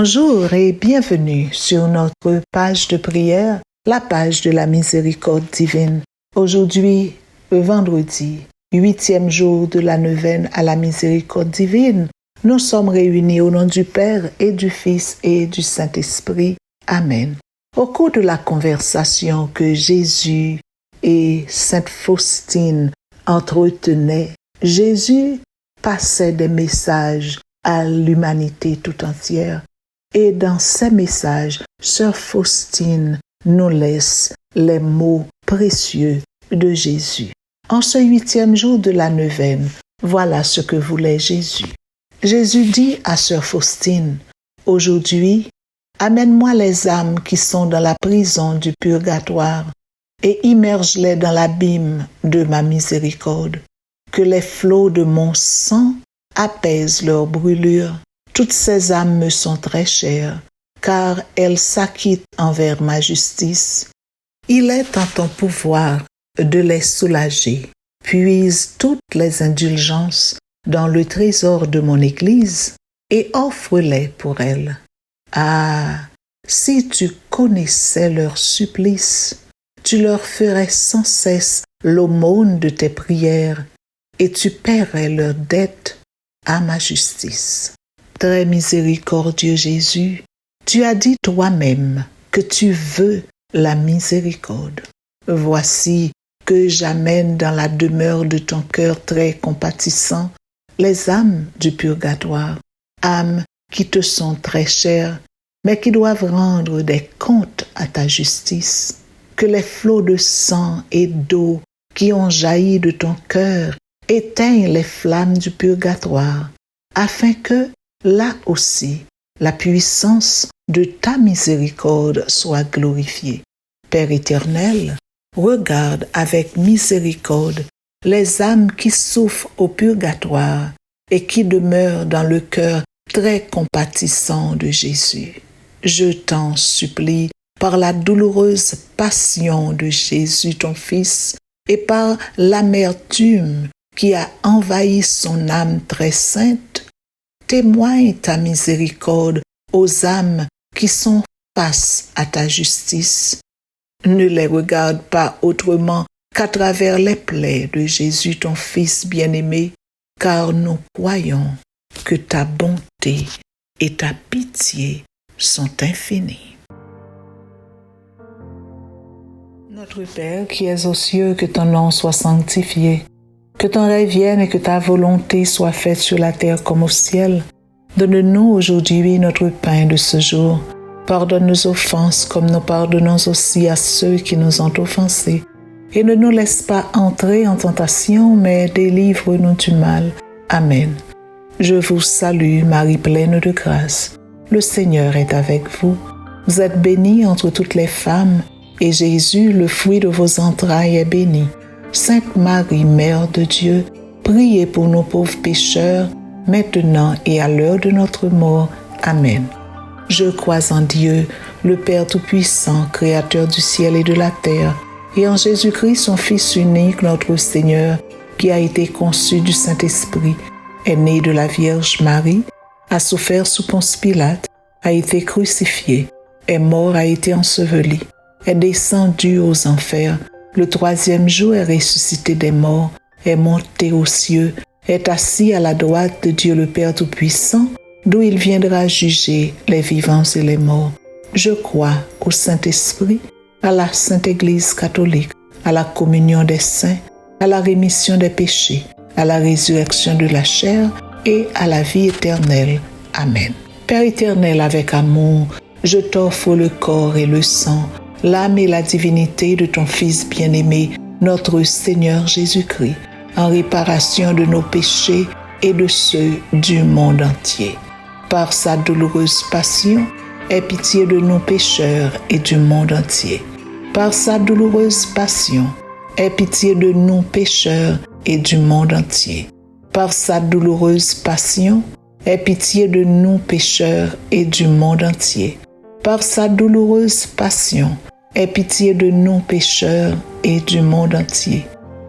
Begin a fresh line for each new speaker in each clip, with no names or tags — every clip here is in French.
Bonjour et bienvenue sur notre page de prière, la page de la miséricorde divine. Aujourd'hui, vendredi, 8e jour de la neuvaine à la miséricorde divine, nous sommes réunis au nom du Père et du Fils et du Saint-Esprit. Amen. Au cours de la conversation que Jésus et Sainte Faustine entretenaient, Jésus passait des messages à l'humanité tout entière. Et dans ces messages, Sœur Faustine nous laisse les mots précieux de Jésus. En ce 8e jour de la neuvaine, voilà ce que voulait Jésus. Jésus dit à Sœur Faustine, « Aujourd'hui, amène-moi les âmes qui sont dans la prison du purgatoire et immerge-les dans l'abîme de ma miséricorde. Que les flots de mon sang apaisent leur brûlure. Toutes ces âmes me sont très chères, car elles s'acquittent envers ma justice. Il est en ton pouvoir de les soulager. Puise toutes les indulgences dans le trésor de mon Église et offre-les pour elles. Ah, si tu connaissais leur supplice, tu leur ferais sans cesse l'aumône de tes prières et tu paierais leurs dettes à ma justice. Très miséricordieux Jésus, tu as dit toi-même que tu veux la miséricorde. Voici que j'amène dans la demeure de ton cœur très compatissant les âmes du purgatoire, âmes qui te sont très chères, mais qui doivent rendre des comptes à ta justice. Que les flots de sang et d'eau qui ont jailli de ton cœur éteignent les flammes du purgatoire, afin que, là aussi, la puissance de ta miséricorde soit glorifiée. Père éternel, regarde avec miséricorde les âmes qui souffrent au purgatoire et qui demeurent dans le cœur très compatissant de Jésus. Je t'en supplie, par la douloureuse passion de Jésus ton Fils et par l'amertume qui a envahi son âme très sainte, témoigne ta miséricorde aux âmes qui sont face à ta justice. Ne les regarde pas autrement qu'à travers les plaies de Jésus ton Fils bien-aimé, car nous croyons que ta bonté et ta pitié sont infinies. Notre Père qui es aux cieux, que ton nom soit sanctifié, que ton règne vienne et que ta volonté soit faite sur la terre comme au ciel. Donne-nous aujourd'hui notre pain de ce jour. Pardonne nos offenses comme nous pardonnons aussi à ceux qui nous ont offensés. Et ne nous laisse pas entrer en tentation, mais délivre-nous du mal. Amen. Je vous salue, Marie pleine de grâce. Le Seigneur est avec vous. Vous êtes bénie entre toutes les femmes, et Jésus, le fruit de vos entrailles, est béni. Sainte Marie, Mère de Dieu, priez pour nos pauvres pécheurs, maintenant et à l'heure de notre mort. Amen. Je crois en Dieu, le Père Tout-Puissant, Créateur du ciel et de la terre, et en Jésus-Christ, son Fils unique, notre Seigneur, qui a été conçu du Saint-Esprit, est né de la Vierge Marie, a souffert sous Ponce Pilate, a été crucifié, est mort, a été enseveli, est descendu aux enfers, le 3e jour est ressuscité des morts, est monté aux cieux, est assis à la droite de Dieu le Père Tout-Puissant, d'où il viendra juger les vivants et les morts. Je crois au Saint-Esprit, à la Sainte Église catholique, à la communion des saints, à la rémission des péchés, à la résurrection de la chair et à la vie éternelle. Amen. Père éternel, avec amour, je t'offre le corps et le sang, l'âme et la divinité de ton Fils bien-aimé, notre Seigneur Jésus-Christ, en réparation de nos péchés et de ceux du monde entier. Par sa douloureuse passion, aie pitié de nos pécheurs et du monde entier. Par sa douloureuse passion, aie pitié de nous pécheurs et du monde entier. Par sa douloureuse passion, aie pitié de nous pécheurs et du monde entier. Par sa douloureuse passion, aie pitié de nous pécheurs et du monde entier.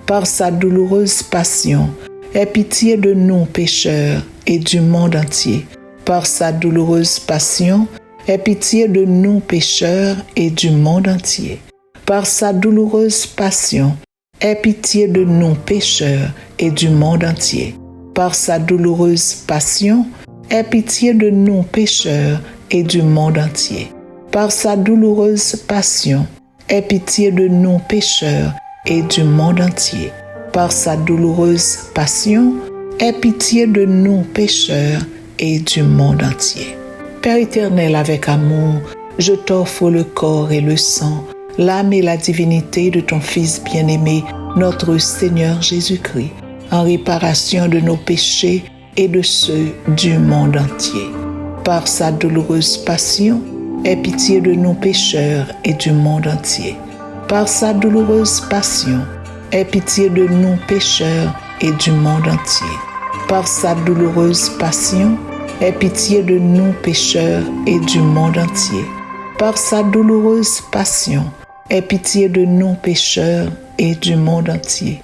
Par sa douloureuse passion, aie pitié de nous pécheurs et du monde entier. Par sa douloureuse passion, aie pitié de nous pécheurs et du monde entier. Par sa douloureuse passion, aie pitié de nous pécheurs et du monde entier. Par sa douloureuse passion, aie pitié de nous pécheurs et du monde entier. Par sa douloureuse passion, aie pitié de nous pécheurs et du monde entier. Par sa douloureuse passion, aie pitié de nous pécheurs et du monde entier. Père éternel, avec amour, je t'offre le corps et le sang, l'âme et la divinité de ton Fils bien-aimé, notre Seigneur Jésus-Christ, en réparation de nos péchés et de ceux du monde entier. Par sa douloureuse passion, aie pitié de nous pécheurs et du monde entier. Par sa douloureuse passion, aie pitié de nous pécheurs et du monde entier. Par sa douloureuse passion, aie pitié de nous pécheurs et du monde entier. Par sa douloureuse passion, aie pitié de nous pécheurs et du monde entier.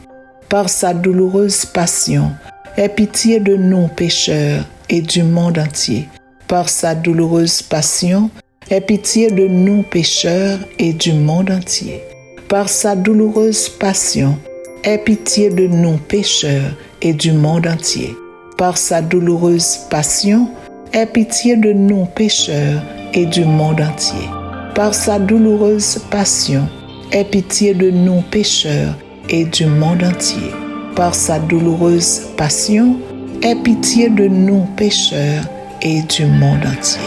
Par sa douloureuse passion, aie pitié de nous pécheurs et du monde entier. Par sa douloureuse passion, aie pitié de nous pécheurs et du monde entier. Par sa douloureuse passion, aie pitié de nous pécheurs et du monde entier. Par sa douloureuse passion, aie pitié de nous pécheurs et du monde entier. Par sa douloureuse passion, aie pitié de nous pécheurs et du monde entier. Par sa douloureuse passion, aie pitié de nous pécheurs et du monde entier.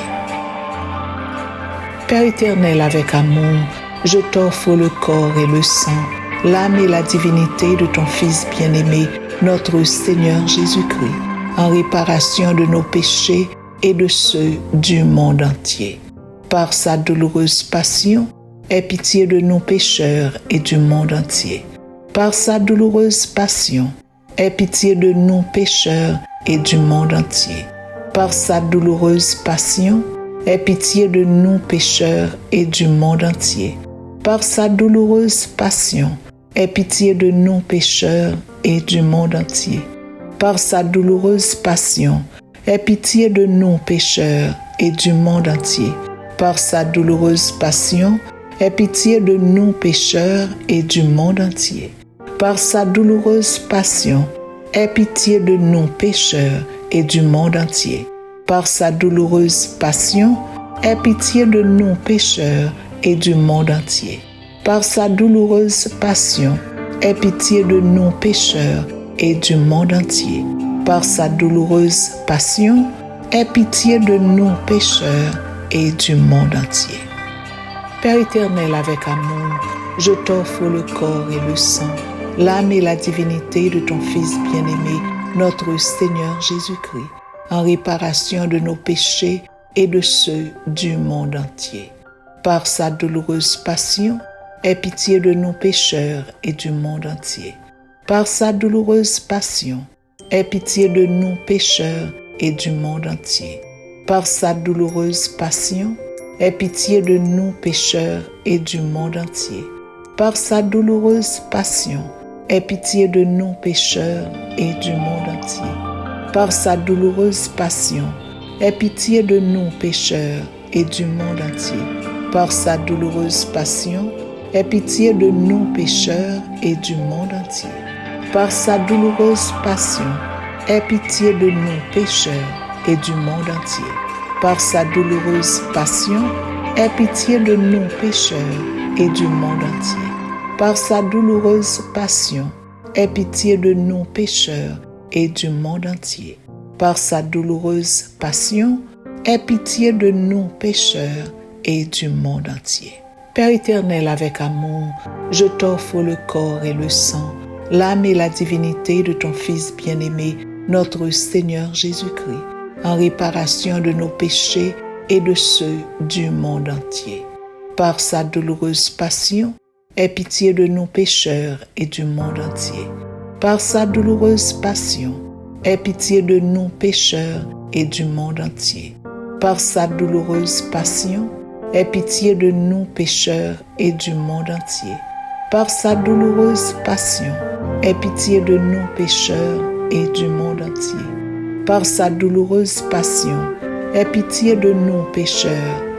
Père éternel, avec amour, je t'offre le corps et le sang, l'âme et la divinité de ton Fils bien-aimé, notre Seigneur Jésus-Christ, en réparation de nos péchés et de ceux du monde entier. Par sa douloureuse passion, aie pitié de nos pécheurs et du monde entier. Par sa douloureuse passion, aie pitié de nous pécheurs et du monde entier. Par sa douloureuse passion, aie pitié de nous pécheurs et du monde entier. Par sa douloureuse passion, aie pitié de nous pécheurs et du monde entier. Par sa douloureuse passion, aie pitié de nous pécheurs et du monde entier. Par sa douloureuse passion, aie pitié de nous pécheurs et du monde entier. Par sa douloureuse passion, aie pitié de nous pécheurs et du monde entier. Par sa douloureuse passion, aie pitié de nous pécheurs et du monde entier. Par sa douloureuse passion, aie pitié de nous pécheurs et du monde entier. Par sa douloureuse passion, aie pitié de nous pécheurs et du monde entier. Père éternel, avec amour, je t'offre le corps et le sang, l'âme et la divinité de ton Fils bien-aimé, notre Seigneur Jésus-Christ, en réparation de nos péchés et de ceux du monde entier. Par sa douloureuse passion, aie pitié de nos pécheurs et du monde entier. Par sa douloureuse passion, aie pitié de nous pécheurs et du monde entier. Par sa douloureuse passion, aie pitié de nous pécheurs et du monde entier. Par sa douloureuse passion, aie pitié de nous pécheurs et du monde entier. Par sa douloureuse passion, aie pitié de nous pécheurs et du monde entier. Par sa douloureuse passion, aie pitié de nous pécheurs et du monde entier. Par sa douloureuse passion, aie pitié de nous pécheurs et du monde entier. Par sa douloureuse passion, aie pitié de nous pécheurs et du monde entier. Par sa douloureuse passion, aie pitié de nous pécheurs et du monde entier. Par sa douloureuse passion, aie pitié de nous pécheurs et du monde entier. Père éternel, avec amour, je t'offre le corps et le sang, l'âme et la divinité de ton Fils bien-aimé, notre Seigneur Jésus-Christ, en réparation de nos péchés et de ceux du monde entier. Par sa douloureuse passion, aie pitié de nous pécheurs et du monde entier. Par sa douloureuse passion, aie pitié de nous pécheurs et du monde entier. Par sa douloureuse passion, aie pitié de nous pécheurs et du monde entier. Par sa douloureuse passion, aie pitié de nous pécheurs et du monde entier. Par sa douloureuse passion, aie pitié de nous pécheurs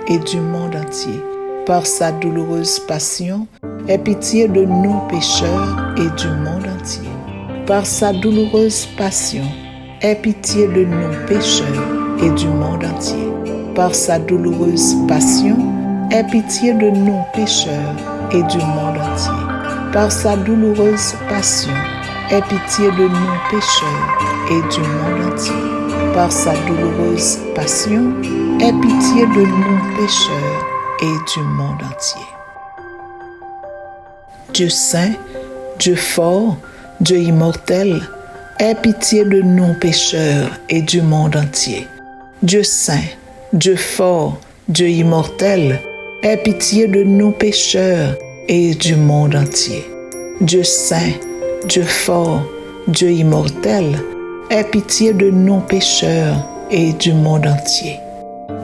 et du monde entier. Par sa douloureuse passion, aie pitié de nous pécheurs et du monde entier. Par sa douloureuse passion, aie pitié de nous pécheurs et du monde entier. Par sa douloureuse passion, aie pitié de nous pécheurs et du monde entier. Par sa douloureuse passion, aie pitié de nous pécheurs et du monde entier. Par sa douloureuse passion, aie pitié de nous pécheurs et du monde entier. Dieu saint, Dieu fort, Dieu immortel, aie pitié de nous pécheurs et du monde entier. Dieu saint, Dieu fort, Dieu immortel, aie pitié de nous pécheurs et du monde entier. Dieu saint, Dieu fort, Dieu immortel, aie pitié de nous pécheurs et du monde entier.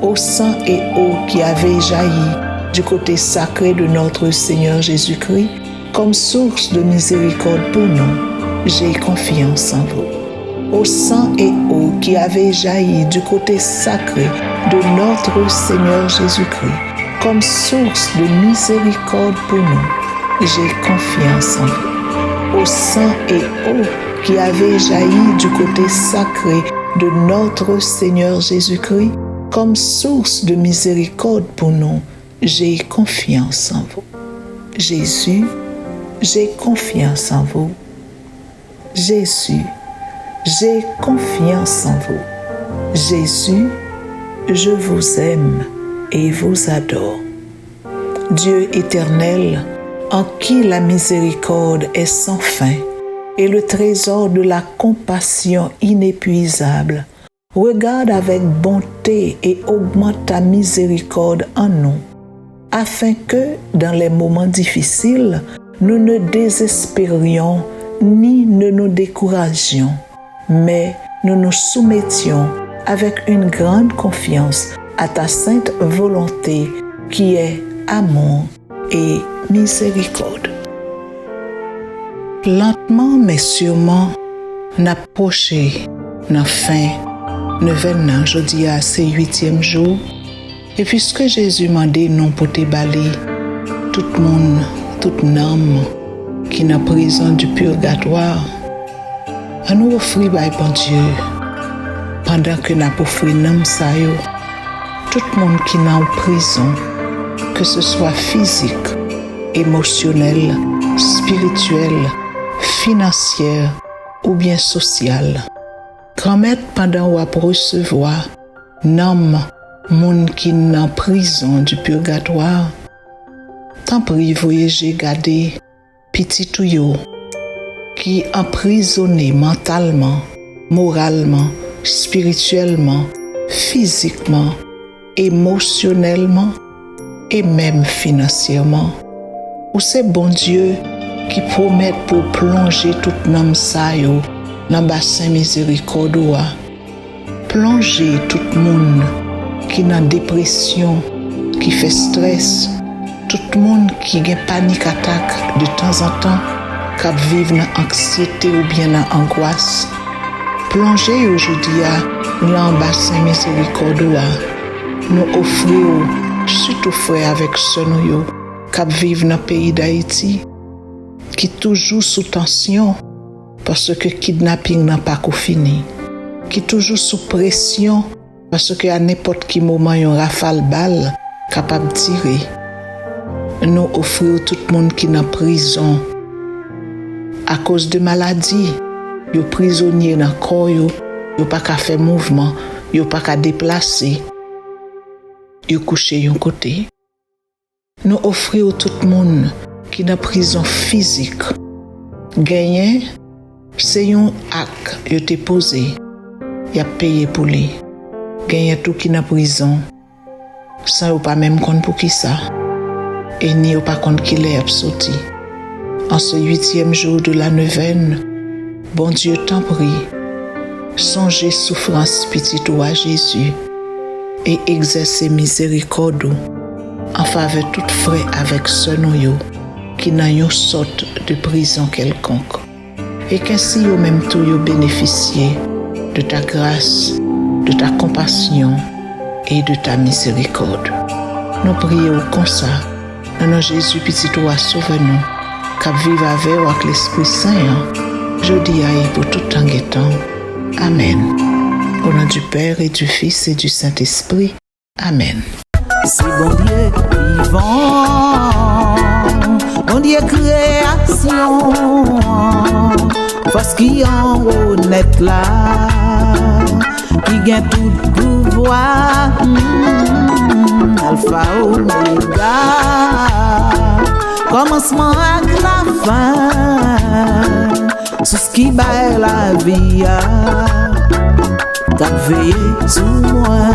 Ô sang et eau qui avez jailli du côté sacré de notre Seigneur Jésus-Christ, comme source de miséricorde pour nous, j'ai confiance en vous. Ô sang et eau qui avez jailli du côté sacré de notre Seigneur Jésus-Christ, comme source de miséricorde pour nous, j'ai confiance en vous. Ô sang et eau qui avez jailli du côté sacré de notre Seigneur Jésus-Christ, comme source de miséricorde pour nous, j'ai confiance en vous. Jésus, j'ai confiance en vous. Jésus, j'ai confiance en vous. Jésus, je vous aime et vous adore. Dieu éternel, en qui la miséricorde est sans fin et le trésor de la compassion inépuisable, regarde avec bonté et augmente ta miséricorde en nous, afin que, dans les moments difficiles, nous ne désespérions ni ne nous découragions, mais nous nous soumettions avec une grande confiance à ta sainte volonté qui est amour et miséricorde. Lentement mais sûrement, n'approcher, n'a fin, ne venant jeudi à ce 8e jour, et puisque Jésus m'a dit non pour te bali, tout le monde, toute âme qui n'a prison du purgatoire, à nous offrir par bon Dieu, pendant que n'a pas offert l'âme ça yo, tout le monde qui n'a en prison, que ce soit physique, émotionnel, spirituel, financière ou bien sociale. Grand-mère pendant ou à recevoir nomme monde qui n'a en prison du purgatoire. Tant pis voyager garder petit tuyau qui emprisonné mentalement, moralement, spirituellement, physiquement, émotionnellement et même financièrement. Ou c'est bon Dieu qui promet pour plonger toute l'âme ça yo dans le bassin miséricorde. Plonger tout le monde qui n'a dépression, qui fait stress, tout le monde qui a panique attaque de temps en temps, qui vit dans l'anxiété ou bien dans l'angoisse. Plonger aujourd'hui dans le bassin miséricorde. Nous offrons, surtout frères avec ceux qui vivent dans le pays d'Haïti, qui toujours sous tension parce que le kidnapping n'a pas fini, qui toujours sous pression parce qu'à n'importe quel moment, il y a un rafale balle capable de tirer. Nous offrons tout le monde qui est en prison à cause de maladies. Ils sont prisonniers dans le corps, ils n'ont pas qu'à faire mouvement, ils n'ont pas qu'à déplacer. Ils sont couchés d'un côté. Nous offrons tout le monde qui est en prison physique. Gagner, c'est un acte qui a été posé. Il a payé pour lui. Gagner tout qui est en prison, sans pas même compte pour qui ça. Et ni pas compte qu'il est sorti. En ce 8e jour de la neuvaine, bon Dieu t'en prie, songez souffrance petite à Jésus et exercez miséricorde en faveur de tout frère avec ce noyau qui n'a une sorte de prison quelconque. Et qu'ainsi yo même tout yo bénéficier de ta grâce, de ta compassion, et de ta miséricorde. Nous prions comme ça, dans nom Jésus, petit roi, sauve-nous, cap vive avec l'Esprit Saint, je dis aïe pour tout temps et temps. Amen. Au nom du Père et du Fils et du Saint-Esprit. Amen.
C'est bon Dieu vivant, bon Dieu création, parce qu'il en honnête là, qui gagne tout pouvoir, Alpha Omega, commencement avec la fin, tout ce qui bat la vie, t'as veillé sur moi.